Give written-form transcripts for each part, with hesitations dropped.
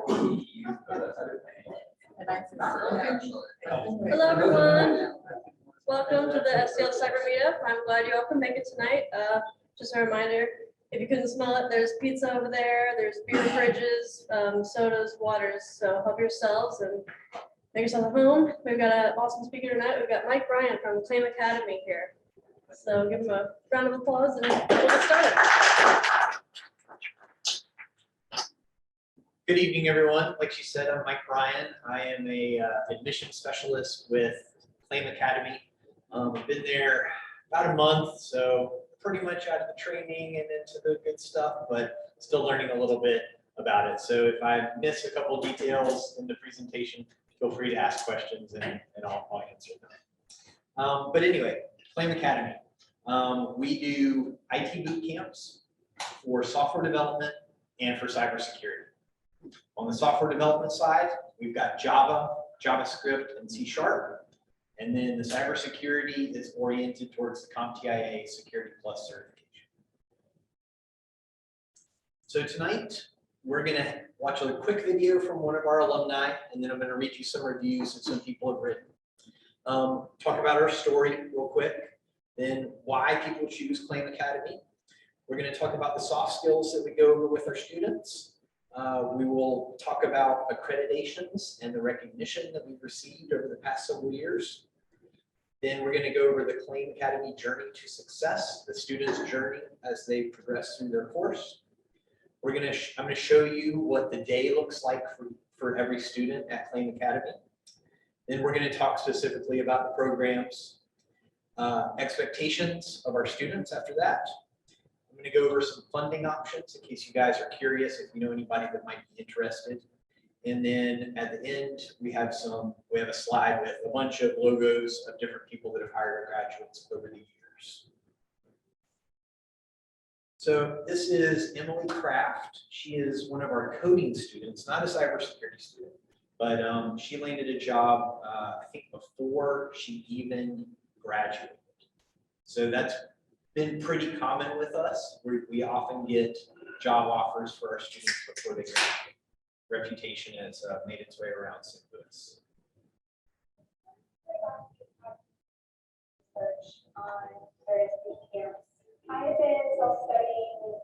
Hello everyone, welcome to the STL Cyber Meetup. I'm glad you all can make it tonight. Just a reminder, if you couldn't smell it, there's pizza over there, there's beer fridges, sodas, waters, so help yourselves and make yourself at home. We've got an awesome speaker tonight. We've got Bryan from Claim Academy here. So give him a round of applause and we'll get started. Good evening, everyone. Like she said, I'm Bryan. I am a admission specialist with Claim Academy. I've been there about a month, so pretty much out of the training and into the good stuff, but still learning a little bit about it. So if I miss a couple details in the presentation, feel free to ask questions and I'll answer them. But anyway, Claim Academy. We do IT boot camps for software development and for cybersecurity. On the software development side, we've got Java, JavaScript, and C#. And then the cybersecurity is oriented towards the CompTIA Security Plus certification. So tonight, we're going to watch a quick video from one of our alumni, and then I'm going to read you some reviews that some people have written. Talk about our story real quick, then why people choose Claim Academy. We're going to talk about the soft skills that we go over with our students. We will talk about accreditations and the recognition that we've received over the past several years. Then we're going to go over the Claim Academy journey to success, the student's journey as they progress through their course. I'm going to show you what the day looks like for every student at Claim Academy. Then we're going to talk specifically about the programs, expectations of our students after that. I'm going to go over some funding options in case you guys are curious, if you know anybody that might be interested. And then at the end, we have a slide with a bunch of logos of different people that have hired our graduates over the years. So this is Emily Kraft. She is one of our coding students, not a cybersecurity student, but she landed a job, I think before she even graduated. So that's been pretty common with us. We often get job offers for our students before they graduate. Reputation has made its way around St. Louis. On various boot camps. I have been self-studying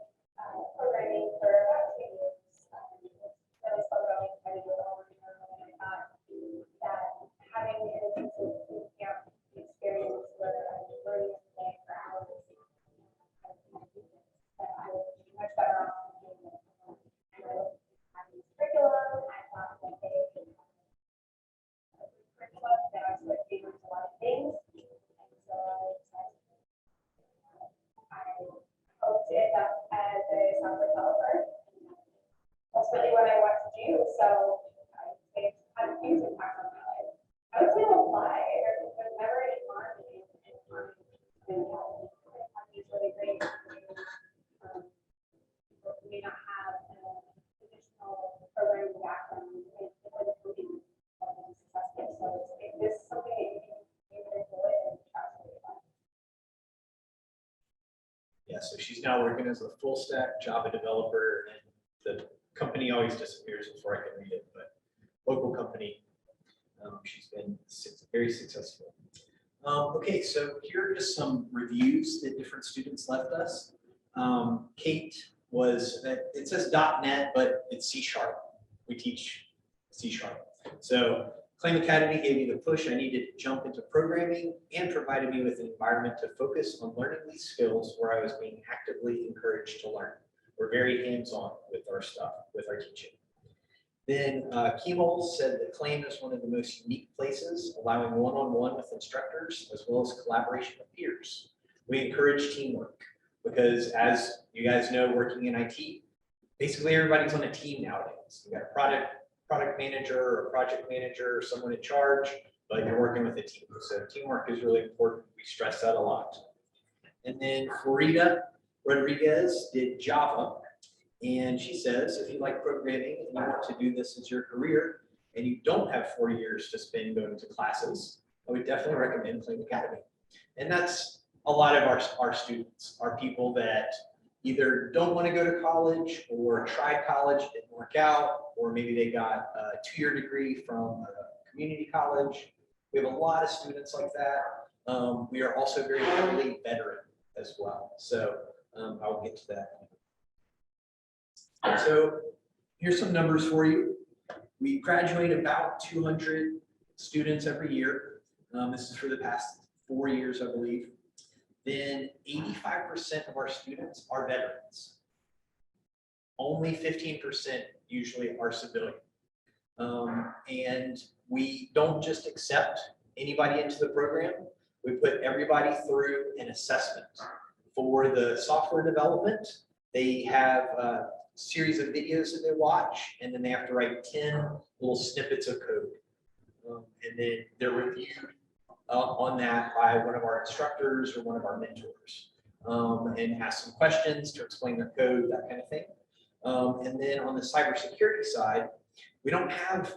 programming for about 2 years. Really slow-going, I did it over and over, and I thought that having an intensive boot camp experience where I'm learning today for hours, that I would be much better off doing it. And I looked at this curriculum, I thought that they could have a curriculum that I was able to do a lot of things. And so I hoped to end up as a software developer. That's really what I want to do. So it's had a huge impact on my life. I would say I'll apply. There's never any harm in learning. Have these really great people who may not have an additional programming background in the coding successful. So if this is something that you can enjoy and trust me about. Yeah, so she's now working as a full stack Java developer, and the company always disappears before I can read it, but local company. She's been very successful. Okay, so here are just some reviews that different students left us. Kate was, it says .NET, but it's C#. We teach C#. So Claim Academy gave me the push I needed to jump into programming and provided me with an environment to focus on learning these skills where I was being actively encouraged to learn. We're very hands-on with our stuff, with our teaching. Then Kemal said that Claim is one of the most unique places, allowing one-on-one with instructors as well as collaboration with peers. We encourage teamwork because, as you guys know, working in IT, basically everybody's on a team nowadays. You got a product manager or a project manager or someone in charge, but you're working with a team. So teamwork is really important. We stress that a lot. And then Florida Rodriguez did Java. And she says, if you like programming and you want to do this as your career, and you don't have 4 years to spend going to classes, I would definitely recommend Claim Academy. And that's a lot of our students are people that either don't want to go to college or tried college, didn't work out, or maybe they got a 2-year degree from a community college. We have a lot of students like that. We are also very heavily veteran as well. So I'll get to that. So here's some numbers for you. We graduate about 200 students every year. This is for the past 4 years, I believe. Then 85% of our students are veterans. Only 15% usually are civilian. And we don't just accept anybody into the program. We put everybody through an assessment. For the software development, they have a series of videos that they watch, and then they have to write 10 little snippets of code. And then they're reviewed on that by one of our instructors or one of our mentors, and ask some questions to explain their code, that kind of thing. And then on the cybersecurity side, we don't have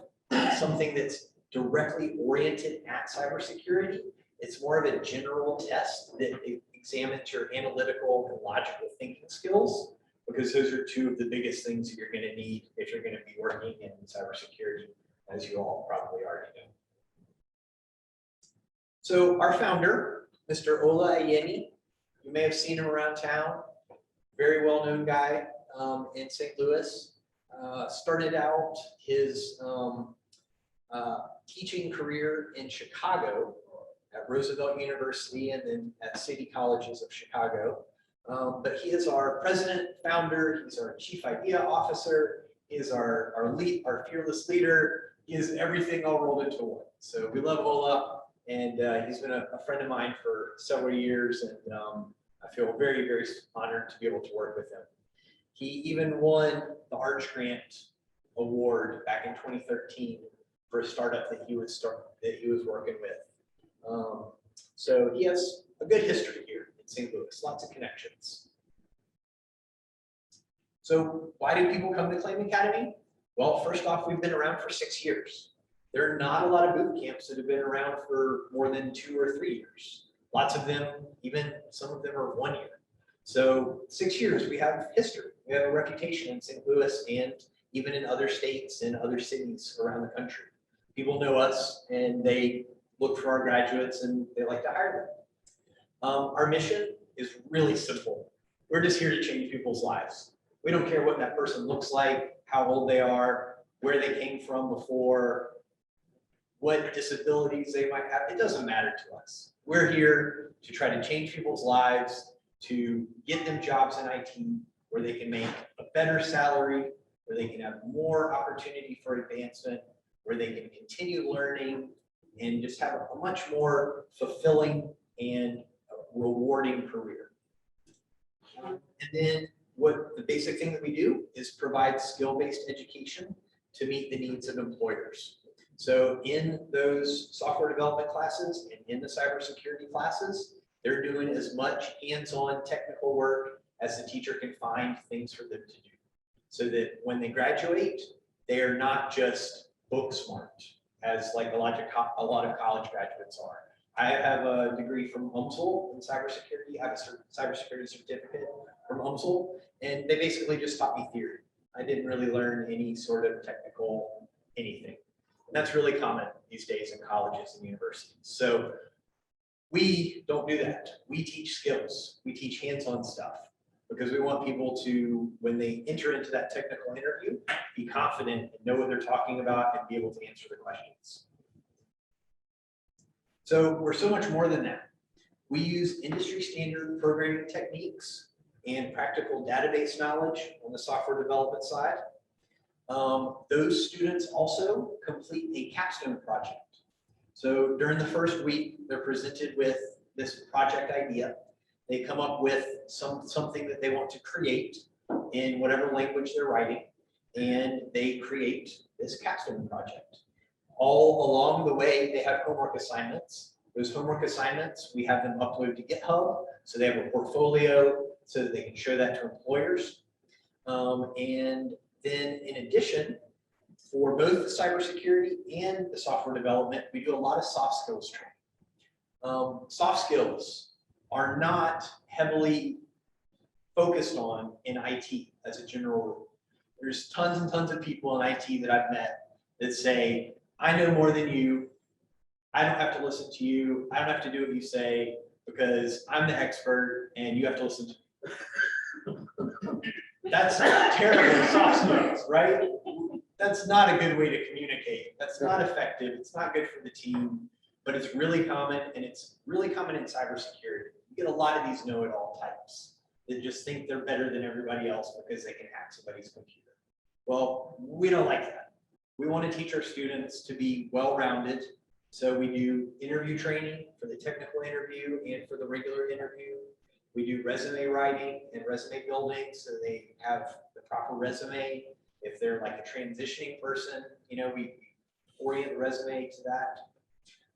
something that's directly oriented at cybersecurity. It's more of a general test that examines your analytical and logical thinking skills, because those are two of the biggest things that you're going to need if you're going to be working in cybersecurity, as you all probably already know. So our founder, Mr. Ola Ayeni, you may have seen him around town, very well-known guy in St. Louis. Started out his teaching career in Chicago at Roosevelt University and then at City Colleges of Chicago. But he is our president, founder, he's our chief idea officer, he is our fearless leader, he is everything all rolled into one. So we love Ola, and he's been a friend of mine for several years, and I feel very, very honored to be able to work with him. He even won the Arch Grant Award back in 2013 for a startup that he was working with. So he has a good history here in St. Louis, lots of connections. So why do people come to Claim Academy? Well, first off, we've been around for 6 years. There are not a lot of boot camps that have been around for more than 2 or 3 years. Lots of them, even some of them are 1 year. So 6 years, we have history. We have a reputation in St. Louis and even in other states and other cities around the country. People know us and they look for our graduates and they like to hire them. Our mission is really simple. We're just here to change people's lives. We don't care what that person looks like, how old they are, where they came from before, what disabilities they might have. It doesn't matter to us. We're here to try to change people's lives, to get them jobs in IT where they can make a better salary, where they can have more opportunity for advancement, where they can continue learning and just have a much more fulfilling and rewarding career. And then what the basic thing that we do is provide skill-based education to meet the needs of employers. So in those software development classes and in the cybersecurity classes, they're doing as much hands-on technical work as the teacher can find things for them to do. So that when they graduate, they are not just book smart, as like a lot of college graduates are. I have a degree from UMSL in cybersecurity. I have a cybersecurity certificate from UMSL, and they basically just taught me theory. I didn't really learn any sort of technical anything. And that's really common these days in colleges and universities. So we don't do that. We teach skills. We teach hands-on stuff because we want people to, when they enter into that technical interview, be confident and know what they're talking about and be able to answer the questions. So we're so much more than that. We use industry standard programming techniques and practical database knowledge on the software development side. Those students also complete a capstone project. So during the first week, they're presented with this project idea. They come up with something that they want to create in whatever language they're writing, and they create this capstone project. All along the way, they have homework assignments. Those homework assignments, we have them upload to GitHub, so they have a portfolio so that they can show that to employers. And then in addition, for both the cybersecurity and the software development, we do a lot of soft skills training. Soft skills are not heavily focused on in IT as a general rule. There's tons and tons of people in IT that I've met that say, I know more than you. I don't have to listen to you. I don't have to do what you say because I'm the expert and you have to listen to me. That's terrible soft skills, right? That's not a good way to communicate. That's not effective. It's not good for the team, but it's really common, and it's really common in cybersecurity. You get a lot of these know-it-all types that just think they're better than everybody else because they can hack somebody's computer. Well, we don't like that. We want to teach our students to be well-rounded. So we do interview training for the technical interview and for the regular interview. We do resume writing and resume building so they have the proper resume. If they're like a transitioning person, you know, we orient the resume to that.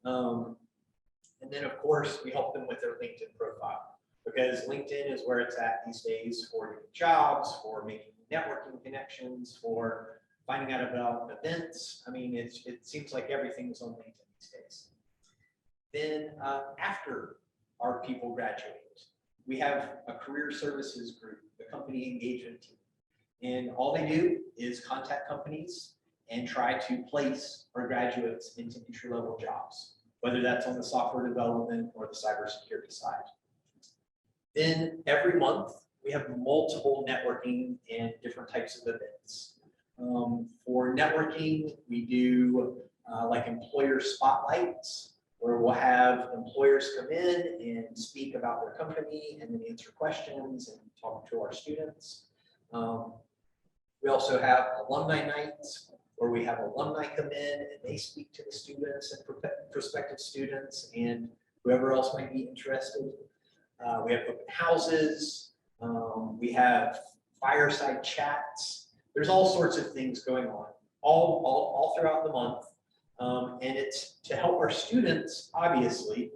And then of course we help them with their LinkedIn profile, because LinkedIn is where it's at these days for getting jobs, for making networking connections, for finding out about events. I mean, it seems like everything's on LinkedIn these days. Then after our people graduate, we have a career services group, the company engagement team. And all they do is contact companies and try to place our graduates into entry-level jobs, whether that's on the software development or the cybersecurity side. Then every month, we have multiple networking and different types of events. For networking, we do like employer spotlights, where we'll have employers come in and speak about their company and then answer questions and talk to our students. We also have alumni nights, where we have alumni come in and they speak to the students and prospective students and whoever else might be interested. We have open houses. We have fireside chats. There's all sorts of things going on all throughout the month. And it's to help our students, obviously,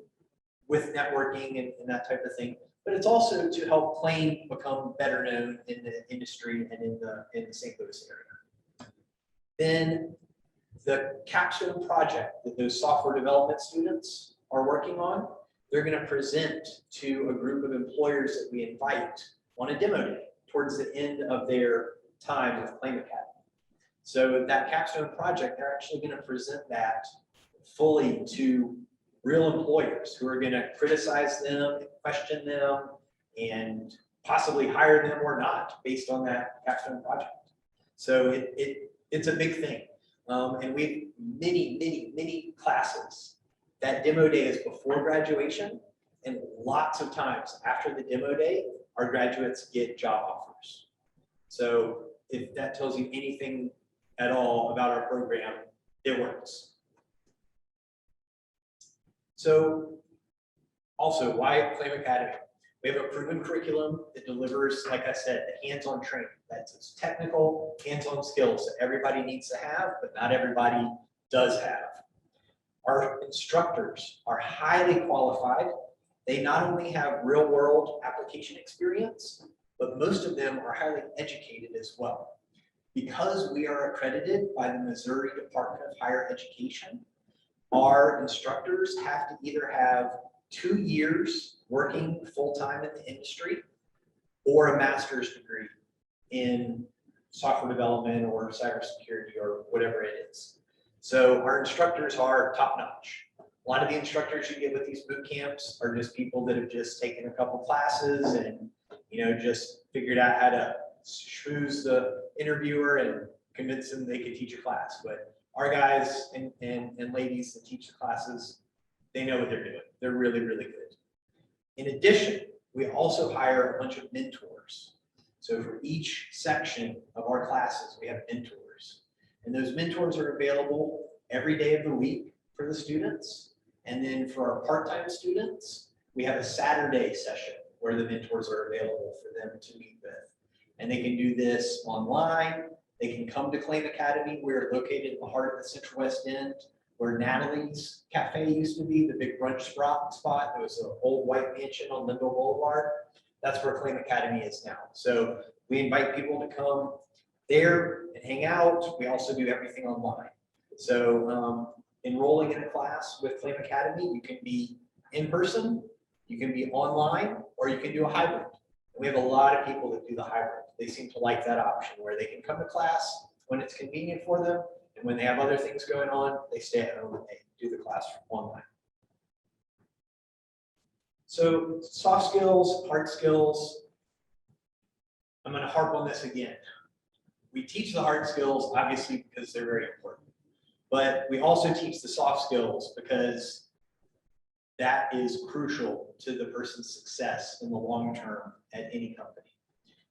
with networking and that type of thing, but it's also to help Claim become better known in the industry and in the St. Louis area. Then the Capstone project that those software development students are working on, they're going to present to a group of employers that we invite on a demo day towards the end of their time with Claim Academy. So that Capstone project, they're actually going to present that fully to real employers who are going to criticize them, question them, and possibly hire them or not based on that Capstone project. So it's a big thing. And we have many classes. That demo day is before graduation, and lots of times after the demo day, our graduates get job offers. So if that tells you anything at all about our program, it works. So also, why Claim Academy? We have a proven curriculum that delivers, like I said, the hands-on training. That's technical, hands-on skills that everybody needs to have, but not everybody does have. Our instructors are highly qualified. They not only have real-world application experience, but most of them are highly educated as well. Because we are accredited by the Missouri Department of Higher Education, our instructors have to either have 2 years working full-time in the industry or a master's degree in software development or cybersecurity or whatever it is. So our instructors are top-notch. A lot of the instructors you get with these boot camps are just people that have just taken a couple classes and, you know, just figured out how to schmooze the interviewer and convince them they could teach a class. But our guys and ladies that teach the classes, they know what they're doing. They're really good. In addition, we also hire a bunch of mentors. So for each section of our classes, we have mentors. And those mentors are available every day of the week for the students. And then for our part-time students, we have a Saturday session where the mentors are available for them to meet with. And they can do this online. They can come to Claim Academy. We're located in the heart of the Central West End, where Natalie's Cafe used to be, the big brunch spot. There was an old white mansion on Linville Boulevard. That's where Claim Academy is now. So we invite people to come there and hang out. We also do everything online. So enrolling in a class with Claim Academy, you can be in person, you can be online, or you can do a hybrid. We have a lot of people that do the hybrid. They seem to like that option where they can come to class when it's convenient for them, and when they have other things going on, they stay at home and they do the class online. So soft skills, hard skills. I'm going to harp on this again. We teach the hard skills, obviously, because they're very important. But we also teach the soft skills because that is crucial to the person's success in the long term at any company.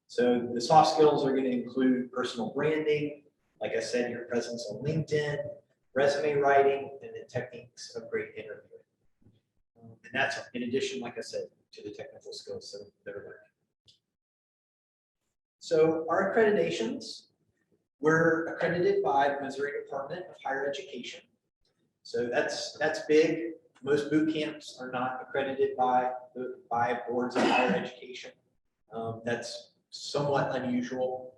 So the soft skills are going to include personal branding, like I said, your presence on LinkedIn, resume writing, and the techniques of great interviewing. And that's in addition, like I said, to the technical skills that are learned. So our accreditations, we're accredited by the Missouri Department of Higher Education. So that's big. Most boot camps are not accredited by boards of higher education. That's somewhat unusual.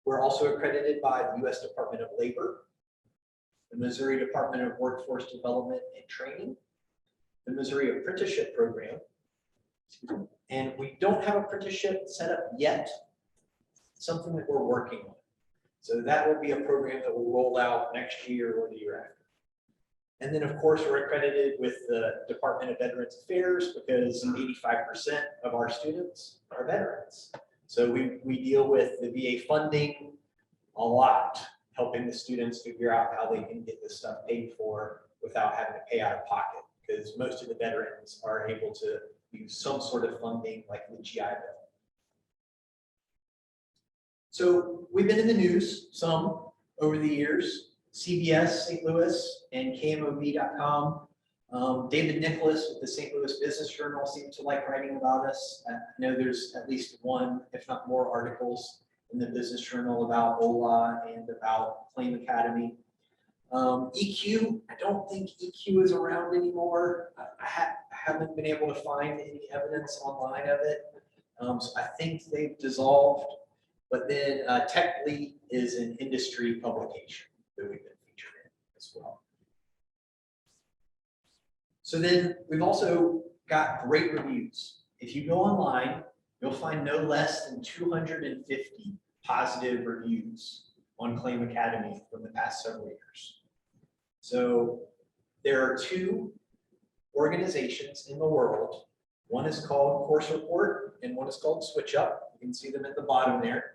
We're also accredited by the U.S. Department of Labor, the Missouri Department of Workforce Development and Training, the Missouri Apprenticeship Program, and we don't have apprenticeship set up yet, something that we're working on. So that will be a program that will roll out next year or the year after. And then, of course, we're accredited with the Department of Veterans Affairs because 85% of our students are veterans. So we deal with the VA funding a lot, helping the students figure out how they can get this stuff paid for without having to pay out of pocket, because most of the veterans are able to use some sort of funding like the GI Bill. So we've been in the news some over the years. CBS, St. Louis, and KMOV.com. David Nicholas with the St. Louis Business Journal seemed to like writing about us. I know there's at least one, if not more, articles in the Business Journal about OLA and about Claim Academy. EQ, I don't think EQ is around anymore. I haven't been able to find any evidence online of it. So I think they've dissolved. But then TechLead is an industry publication that we've been featured in as well. So then we've also got great reviews. If you go online, you'll find no less than 250 positive reviews on Claim Academy from the past several years. So there are two organizations in the world. One is called Course Report and one is called SwitchUp. You can see them at the bottom there.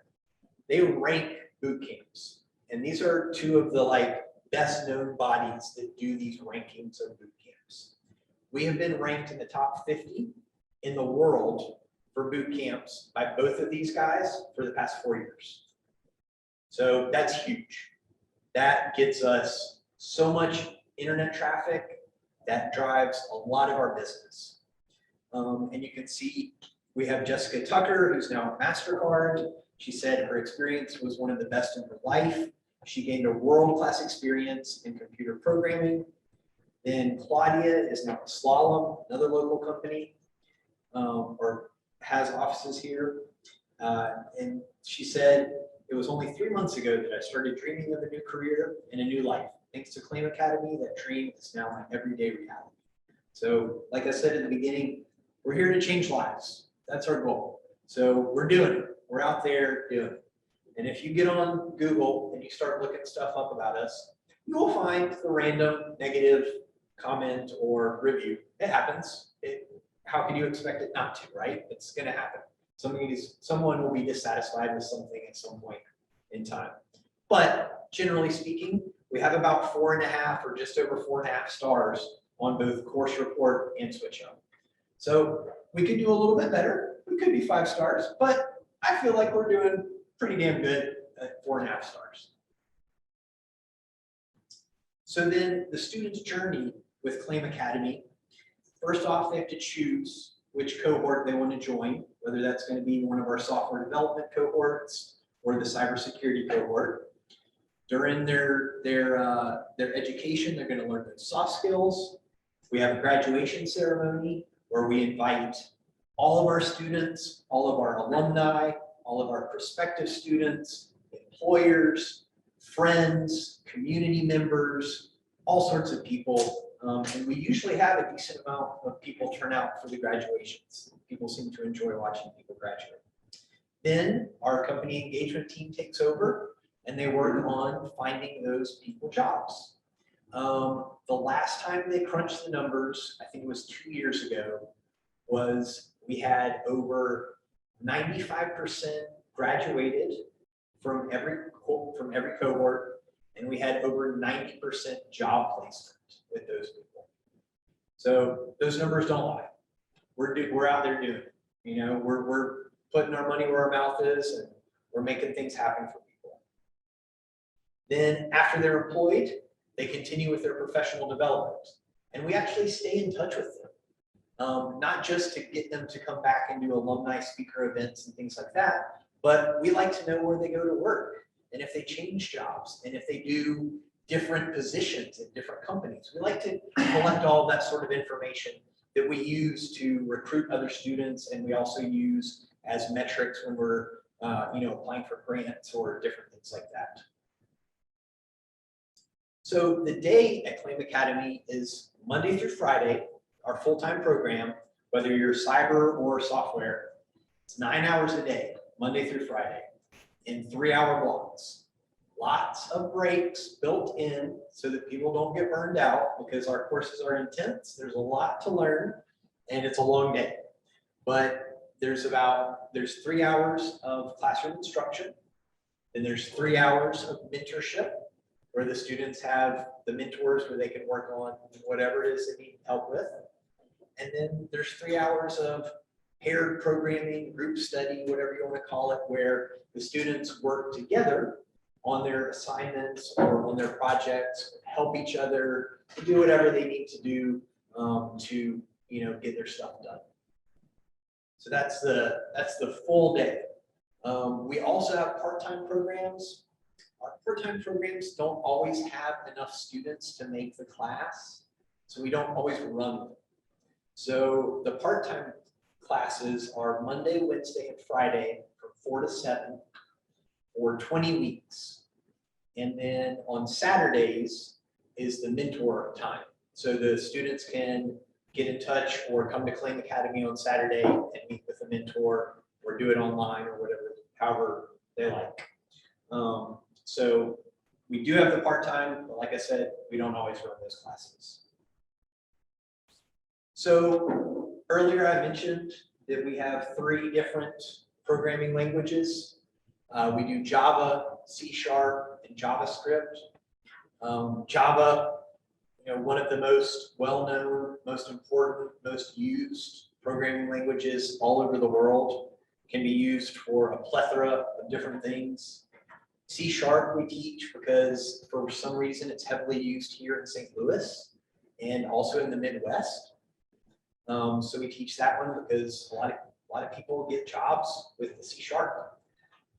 They rank boot camps. And these are two of the best known bodies that do these rankings of boot camps. We have been ranked in the top 50 in the world for boot camps by both of these guys for the past 4 years. So that's huge. That gets us so much internet traffic that drives a lot of our business. And you can see we have Jessica Tucker, who's now at MasterCard. She said her experience was one of the best in her life. She gained a world-class experience in computer programming. Then Claudia is now at Slalom, another local company, or has offices here. And she said, it was only 3 months ago that I started dreaming of a new career and a new life. Thanks to Claim Academy, that dream is now my everyday reality. So like I said at the beginning, we're here to change lives. That's our goal. So we're doing it. We're out there doing it. And if you get on Google and you start looking stuff up about us, you will find the random negative comment or review. It happens. How can you expect it not to, right? It's going to happen. Someone will be dissatisfied with something at some point in time. But generally speaking, we have about 4.5 or just over 4.5 stars on both Course Report and SwitchUp. So we could do a little bit better. We could be 5 stars, but I feel like we're doing pretty damn good at 4.5 stars. So then the student's journey with Claim Academy, first off, they have to choose which cohort they want to join, whether that's going to be one of our software development cohorts or the cybersecurity cohort. During their education, they're going to learn those soft skills. We have a graduation ceremony where we invite all of our students, all of our alumni, all of our prospective students, employers, friends, community members, all sorts of people And we usually have a decent amount of people turn out for the graduations. People seem to enjoy watching people graduate. Then our company engagement team takes over and they work on finding those people jobs. The last time they crunched the numbers, I think it was 2 years ago, was we had over 95% graduated from every cohort, and we had over 90% job placement with those people. So those numbers don't lie. We're out there doing it. You know, we're putting our money where our mouth is, and we're making things happen for people. Then after they're employed, they continue with their professional development, and we actually stay in touch with them. Not just to get them to come back and do alumni speaker events and things like that, but we like to know where they go to work and if they change jobs and if they do different positions in different companies. We like to collect all that sort of information that we use to recruit other students, and we also use as metrics when we're applying for grants or different things like that. So the day at Claim Academy is Monday through Friday, our full-time program, whether you're cyber or software. It's 9 hours a day, Monday through Friday, in 3-hour blocks. Lots of breaks built in so that people don't get burned out, because our courses are intense. There's a lot to learn and it's a long day. But there's 3 hours of classroom instruction, and there's 3 hours of mentorship where the students have the mentors where they can work on whatever it is they need help with. And then there's 3 hours of paired programming, group study, whatever you want to call it, where the students work together on their assignments or on their projects, help each other, do whatever they need to do to get their stuff done. So that's the full day. We also have part-time programs. Our part-time programs don't always have enough students to make the class, so we don't always run them. So the part-time classes are Monday, Wednesday, and Friday from 4 to 7 for 20 weeks. And then on Saturdays is the mentor time. So the students can get in touch or come to Claim Academy on Saturday and meet with a mentor, or do it online or whatever, however they like. So we do have the part-time, but like I said, we don't always run those classes. So earlier I mentioned that we have 3 different programming languages. We do Java, C#, and JavaScript. Java, one of the most well-known, most important, most used programming languages all over the world, can be used for a plethora of different things. C# we teach because for some reason it's heavily used here in St. Louis and also in the Midwest. So we teach that one because a lot of people get jobs with the C#.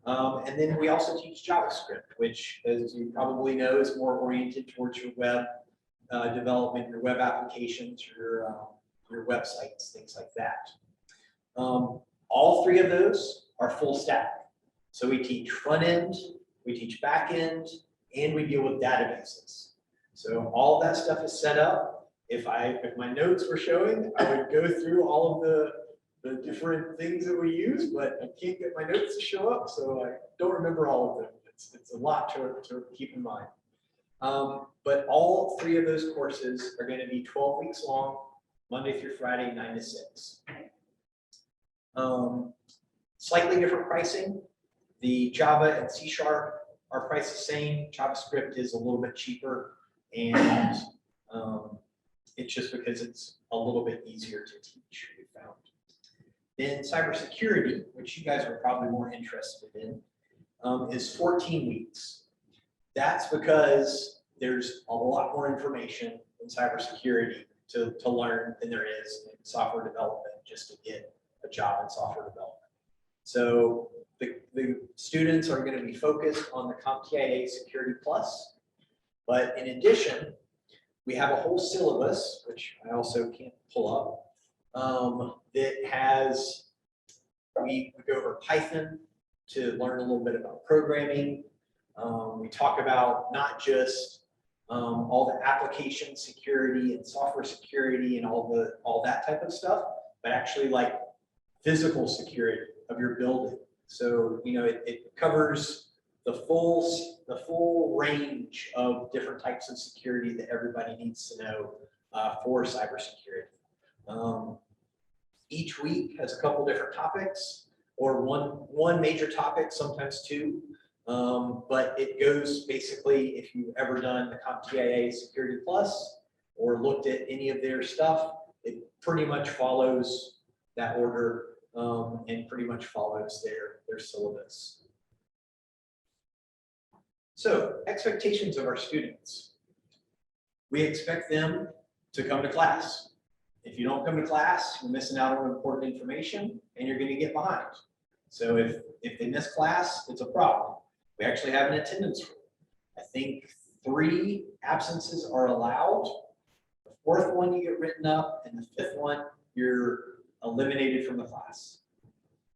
And then we also teach JavaScript, which, as you probably know, is more oriented towards your web development, your web applications, your websites, things like that. All 3 of those are full stack. So we teach front end, we teach back end, and we deal with databases. So all that stuff is set up. If my notes were showing, I would go through all of the different things that we use, but I can't get my notes to show up, so I don't remember all of them. It's a lot to keep in mind. But all 3 of those courses are going to be 12 weeks long, Monday through Friday, 9 to 6. Slightly different pricing. The Java and C# are priced the same. JavaScript is a little bit cheaper, and it's just because it's a little bit easier to teach, we found. Then cybersecurity, which you guys are probably more interested in, is 14 weeks. That's because there's a lot more information in cybersecurity to learn than there is in software development just to get a job in software development. So the students are going to be focused on the CompTIA Security Plus, but in addition, we have a whole syllabus, which I also can't pull up, that has, we go over Python to learn a little bit about programming. We talk about not just all the application security and software security and all that type of stuff, but actually like physical security of your building. So, you know, it covers the full range of different types of security that everybody needs to know for cybersecurity. Each week has a couple different topics, or one major topic, sometimes two. But it goes basically, if you've ever done the CompTIA Security Plus or looked at any of their stuff, it pretty much follows that order and pretty much follows their syllabus. So, expectations of our students. We expect them to come to class. If you don't come to class, you're missing out on important information and you're going to get behind. So if they miss class, it's a problem. We actually have an attendance rule. I think 3 absences are allowed. The 4th one you get written up, and the 5th one you're eliminated from the class.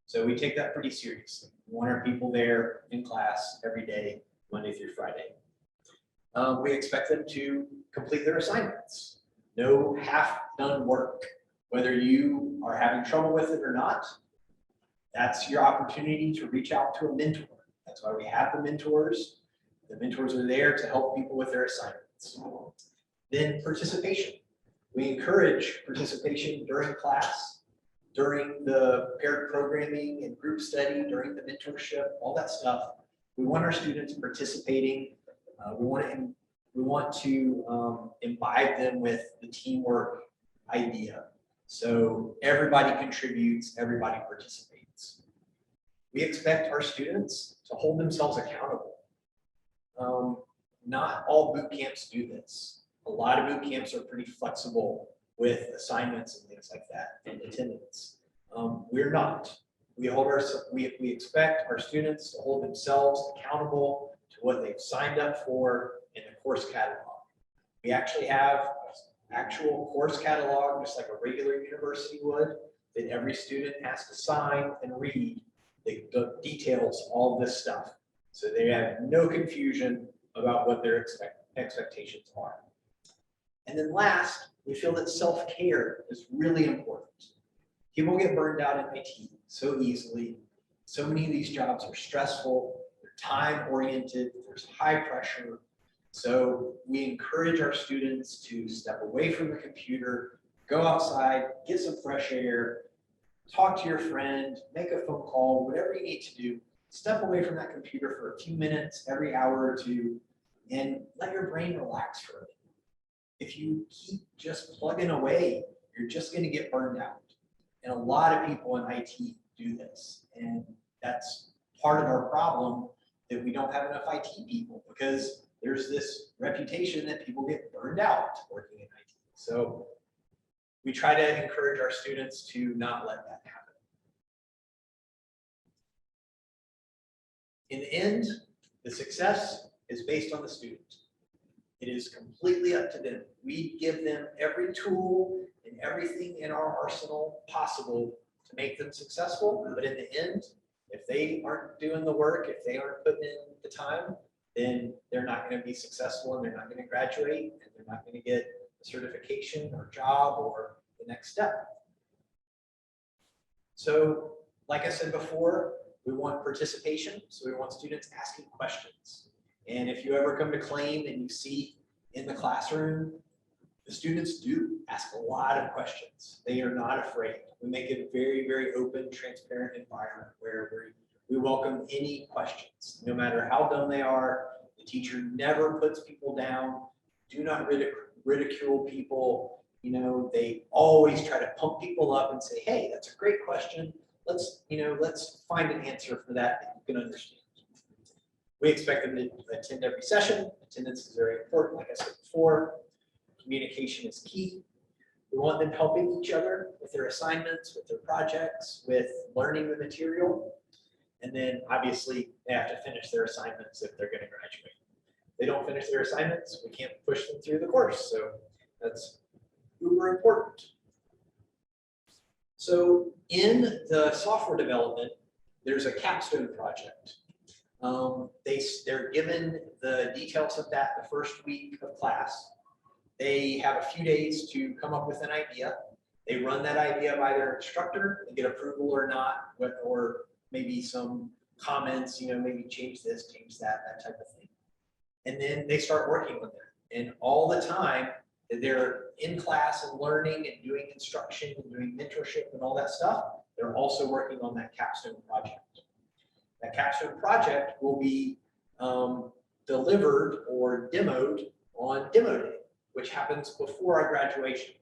So we take that pretty seriously. We want our people there in class every day, Monday through Friday. We expect them to complete their assignments. No half-done work, whether you are having trouble with it or not. That's your opportunity to reach out to a mentor. That's why we have the mentors. The mentors are there to help people with their assignments. Then participation. We encourage participation during class, during the paired programming and group study, during the mentorship, all that stuff. We want our students participating. We want to imbibe them with the teamwork idea. So everybody contributes, everybody participates. We expect our students to hold themselves accountable. Not all boot camps do this. A lot of boot camps are pretty flexible with assignments and things like that and attendance. We're not. We expect our students to hold themselves accountable to what they've signed up for in the course catalog. We actually have an actual course catalog, just like a regular university would, that every student has to sign and read. The details all this stuff, so they have no confusion about what their expectations are. And then last, we feel that self-care is really important. People get burned out in IT so easily. So many of these jobs are stressful, they're time-oriented, there's high pressure. So we encourage our students to step away from the computer, go outside, get some fresh air, talk to your friend, make a phone call, whatever you need to do. Step away from that computer for a few minutes every hour or two and let your brain relax for a minute. If you keep just plugging away, you're just going to get burned out. And a lot of people in IT do this. And that's part of our problem, that we don't have enough IT people, because there's this reputation that people get burned out working in IT. So we try to encourage our students to not let that happen. In the end, the success is based on the student. It is completely up to them. We give them every tool and everything in our arsenal possible to make them successful. But in the end, if they aren't doing the work, if they aren't putting in the time, then they're not going to be successful and they're not going to graduate and they're not going to get a certification or job or the next step. So, like I said before, we want participation. So we want students asking questions. And if you ever come to claim and you see in the classroom, the students do ask a lot of questions. They are not afraid. We make it a very, very open, transparent environment where we welcome any questions, no matter how dumb they are. The teacher never puts people down. Do not ridicule people. You know, they always try to pump people up and say, hey, that's a great question. Let's find an answer for that you can understand. We expect them to attend every session. Attendance is very important, like I said before. Communication is key. We want them helping each other with their assignments, with their projects, with learning the material. And then obviously they have to finish their assignments if they're going to graduate. If they don't finish their assignments, we can't push them through the course. So that's uber important. So in the software development, there's a Capstone project. They're given the details of that the first week of class. They have a few days to come up with an idea. They run that idea by their instructor and get approval or not, or maybe some comments, maybe change this, change that, that type of thing. And then they start working with it. And all the time that they're in class and learning and doing instruction and doing mentorship and all that stuff, they're also working on that capstone project. That capstone project will be delivered or demoed on demo day, which happens before our graduation.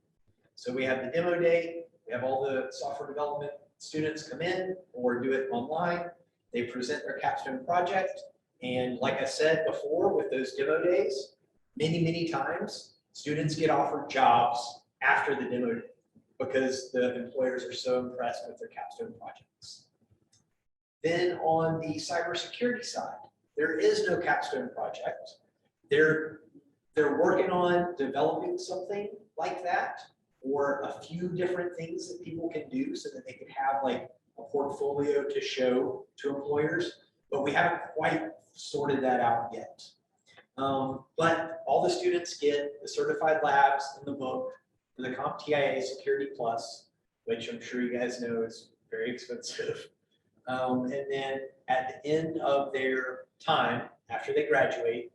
So we have the demo day, we have all the software development students come in or do it online. They present their capstone project. And like I said before, with those demo days, many times, students get offered jobs after the demo day because the employers are so impressed with their capstone projects. Then on the cybersecurity side, there is no capstone project. They're working on developing something like that, or a few different things that people can do so that they can have like a portfolio to show to employers, but we haven't quite sorted that out yet. But all the students get the certified labs in the book for the CompTIA Security Plus, which I'm sure you guys know is very expensive. And then at the end of their time, after they graduate,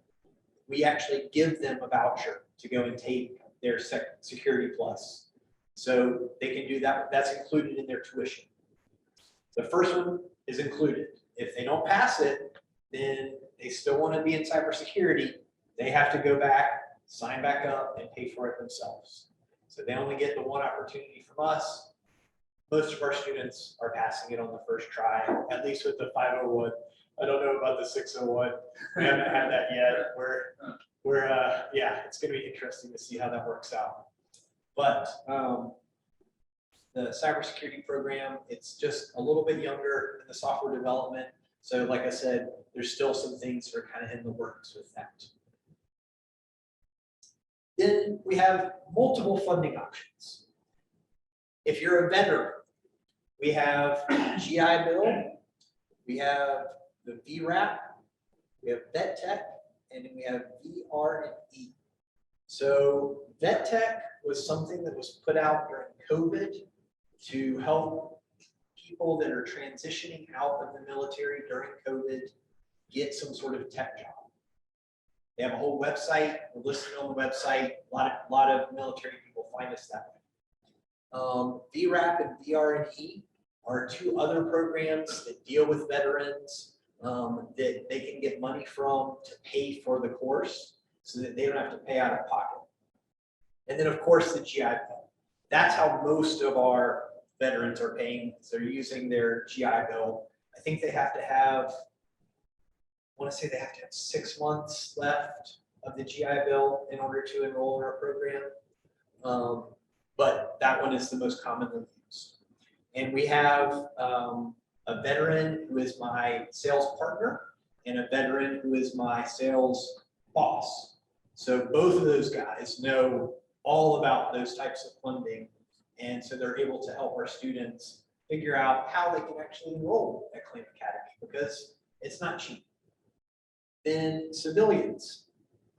we actually give them a voucher to go and take their Security Plus. So they can do that. That's included in their tuition. The first one is included. If they don't pass it, then they still want to be in cybersecurity. They have to go back, sign back up, and pay for it themselves. So they only get the one opportunity from us. Most of our students are passing it on the first try, at least with the 501. I don't know about the 601. We haven't had that yet. Yeah, it's going to be interesting to see how that works out. But the cybersecurity program, it's just a little bit younger than the software development. So like I said, there's still some things that are kind of in the works with that. Then we have multiple funding options. If you're a veteran, we have GI Bill, we have the VRAP, we have Vet Tech, and then we have VR&E. So Vet Tech was something that was put out during COVID to help people that are transitioning out of the military during COVID get some sort of tech job. They have a whole website. We're listed on the website. A lot of military people find us that way. VRAP and VR&E are two other programs that deal with veterans that they can get money from to pay for the course so that they don't have to pay out of pocket. And then of course the GI Bill. That's how most of our veterans are paying. So they're using their GI Bill. I think they have to have, I want to say they have to have 6 months left of the GI Bill in order to enroll in our program. But that one is the most commonly used. And we have a veteran who is my sales partner and a veteran who is my sales boss. So both of those guys know all about those types of funding. And so they're able to help our students figure out how they can actually enroll at Claim Academy because it's not cheap. Then civilians,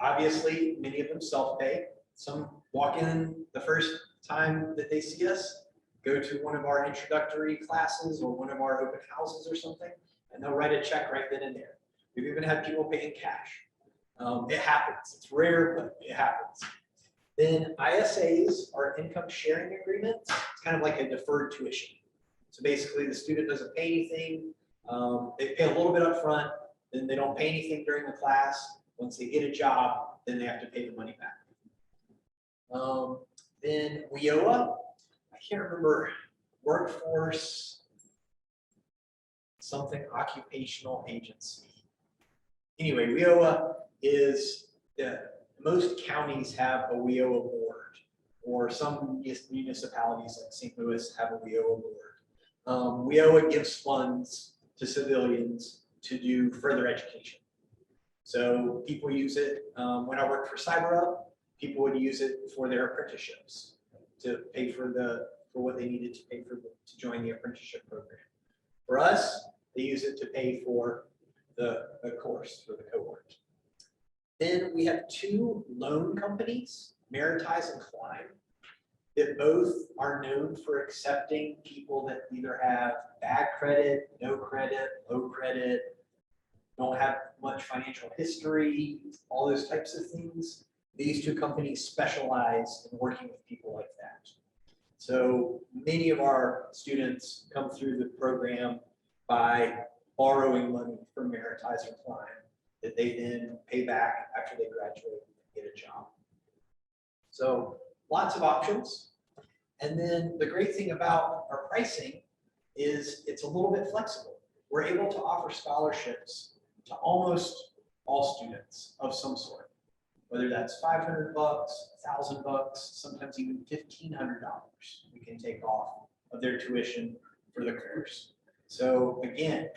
obviously many of them self-pay. Some walk in the first time that they see us, go to one of our introductory classes or one of our open houses or something, and they'll write a check right then and there. We've even had people pay in cash. It happens. It's rare, but it happens. Then ISAs are income sharing agreements. It's kind of like a deferred tuition. So basically the student doesn't pay anything. They pay a little bit up front, then they don't pay anything during the class. Once they get a job, then they have to pay the money back. Then WIOA, I can't remember, workforce, something occupational agency. Anyway, WIOA is, most counties have a WIOA board, or some municipalities like St. Louis have a WIOA board. WIOA gives funds to civilians to do further education. So people use it, when I worked for CyberUp, people would use it for their apprenticeships to pay for what they needed to pay for to join the apprenticeship program. For us, they use it to pay for the course for the cohort. Then we have two loan companies, Meritize and Climb, that both are known for accepting people that either have bad credit, no credit, low credit, don't have much financial history, all those types of things. These two companies specialize in working with people like that. So many of our students come through the program by borrowing money from Meritize or Climb that they then pay back after they graduate and get a job. So lots of options. And then the great thing about our pricing is it's a little bit flexible. We're able to offer scholarships to almost all students of some sort, whether that's $500, $1,000, sometimes even $1,500 we can take off of their tuition for the course. So again,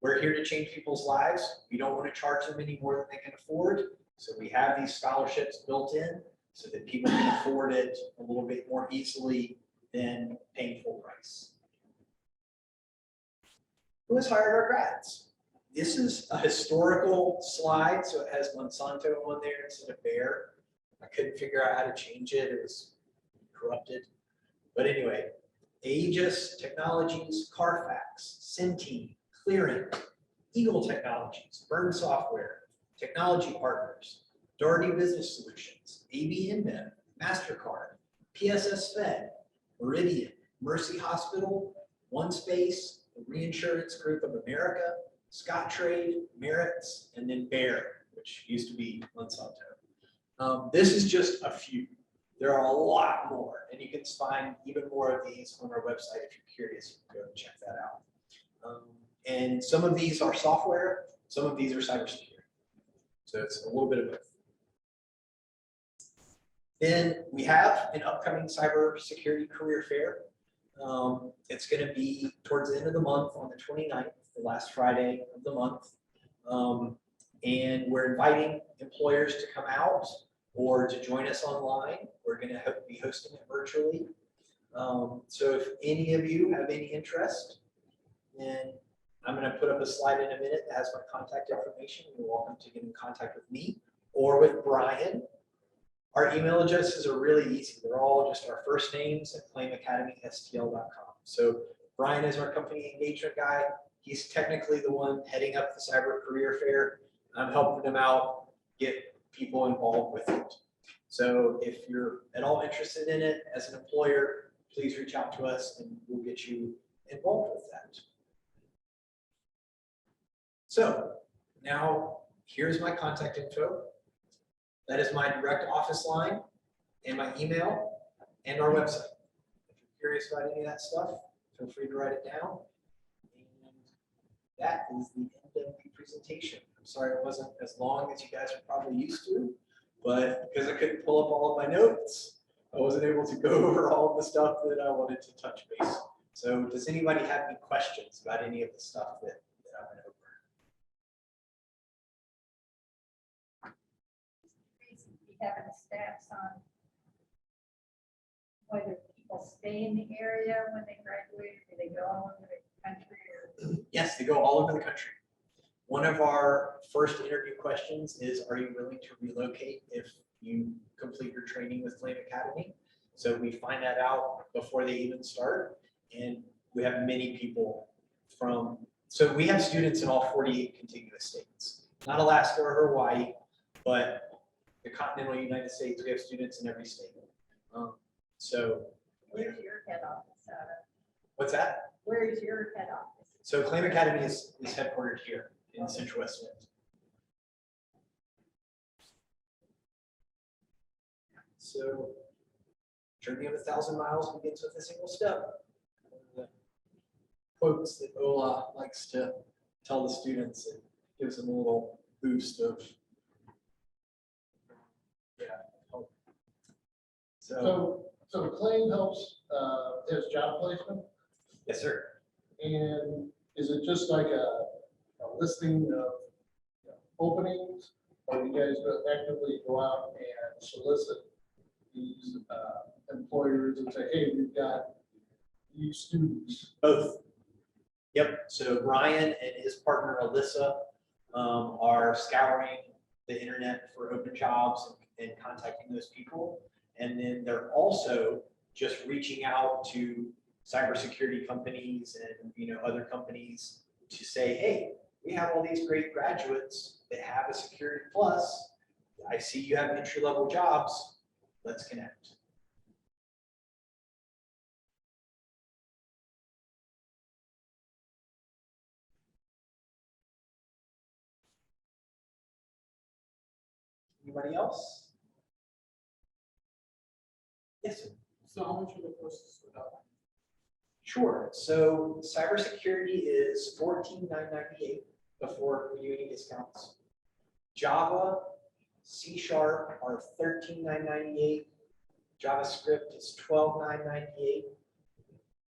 we're here to change people's lives. We don't want to charge them any more than they can afford. So we have these scholarships built in so that people can afford it a little bit more easily than paying full price. Who has hired our grads? This is a historical slide, so it has Monsanto on there instead of Bayer. I couldn't figure out how to change it. It was corrupted. But anyway, Aegis Technologies, Carfax, Centene, Clearing, Eagle Technologies, Burn Software, Technology Partners, Doherty Business Solutions, AB InBev, MasterCard, PSS Fed, Meridian, Mercy Hospital, OneSpace, the Reinsurance Group of America, Scottrade, Merritts, and then Bayer, which used to be Monsanto. This is just a few. There are a lot more, and you can find even more of these on our website if you're curious. You can go and check that out. And some of these are software, some of these are cybersecurity. So it's a little bit of both. Then we have an upcoming cybersecurity career fair. It's going to be towards the end of the month on the 29th, the last Friday of the month. And we're inviting employers to come out or to join us online. We're going to be hosting it virtually. So if any of you have any interest, then I'm going to put up a slide in a minute that has my contact information. You're welcome to get in contact with me or with Bryan. Our email addresses are really easy. They're all just our first names at claimacademystl.com. So Bryan is our company engagement guy. He's technically the one heading up the cyber career fair. I'm helping him out, get people involved with it. So if you're at all interested in it as an employer, please reach out to us and we'll get you involved with that. So now here's my contact info. That is my direct office line and my email and our website. If you're curious about any of that stuff, feel free to write it down. And that is the end of the presentation. I'm sorry it wasn't as long as you guys are probably used to, but because I couldn't pull up all of my notes, I wasn't able to go over all of the stuff that I wanted to touch base on. So does anybody have any questions about any of the stuff that I went over? Having stats on whether people stay in the area when they graduate, or do they go all over the country? Or... Yes, they go all over the country. One of our first interview questions is, are you willing to relocate if you complete your training with Flame Academy? So we find that out before they even start. And we have many people from, so we have students in all 48 contiguous states, not Alaska or Hawaii, but the continental United States. We have students in every state. So where's your head office out of? What's that? Where's your head office? So Claim Academy is headquartered here in Central West Wind. So journey of 1,000 miles begins with a single step. One of the quotes that Ola likes to tell the students, it gives them a little boost of hope. So the claim helps as job placement, Yes, sir. and is it just like a listing of openings, or do you guys actively go out and solicit these employers and say, hey, we've got these students? Both. Yep, so Bryan and his partner Alyssa are scouring the internet for open jobs and contacting those people. And then they're also just reaching out to cybersecurity companies and other companies to say, hey, we have all these great graduates that have a security plus. I see you have entry-level jobs. Let's connect. Anybody else? Yes, sir. So how much are the courses for that? Sure. So cybersecurity is $14,998 before we do any discounts. Java, C# are $13,998. JavaScript is $12,998.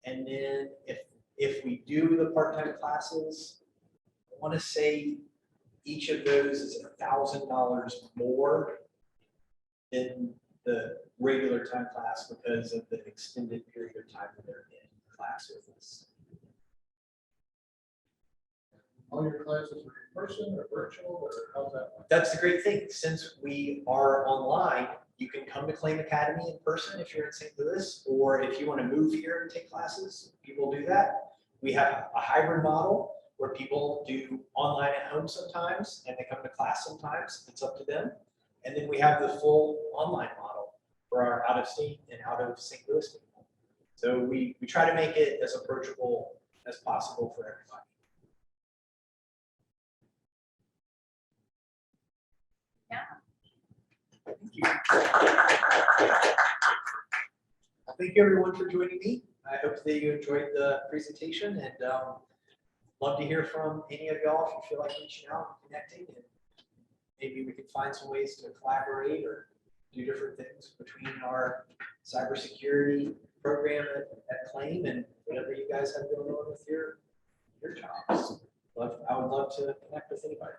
And then if we do the part-time classes, I want to say each of those is $1,000 more than the regular time class because of the extended period of time that they're in class with us. All your classes are in person or virtual, or how's that work? That's the great thing. Since we are online, you can come to Claim Academy in person if you're in St. Louis, or if you want to move here and take classes, people do that. We have a hybrid model where people do online at home sometimes and they come to class sometimes. It's up to them. And then we have the full online model for our out of state and out of St. Louis people. So we try to make it as approachable as possible for everybody. Thank you. Well, thank you everyone for joining me. I hope that you enjoyed the presentation and love to hear from any of y'all if you feel like reaching out and connecting, and maybe we can find some ways to collaborate or do different things between our cybersecurity program at Claim and whatever you guys have going on with your jobs. I would love to connect with anybody.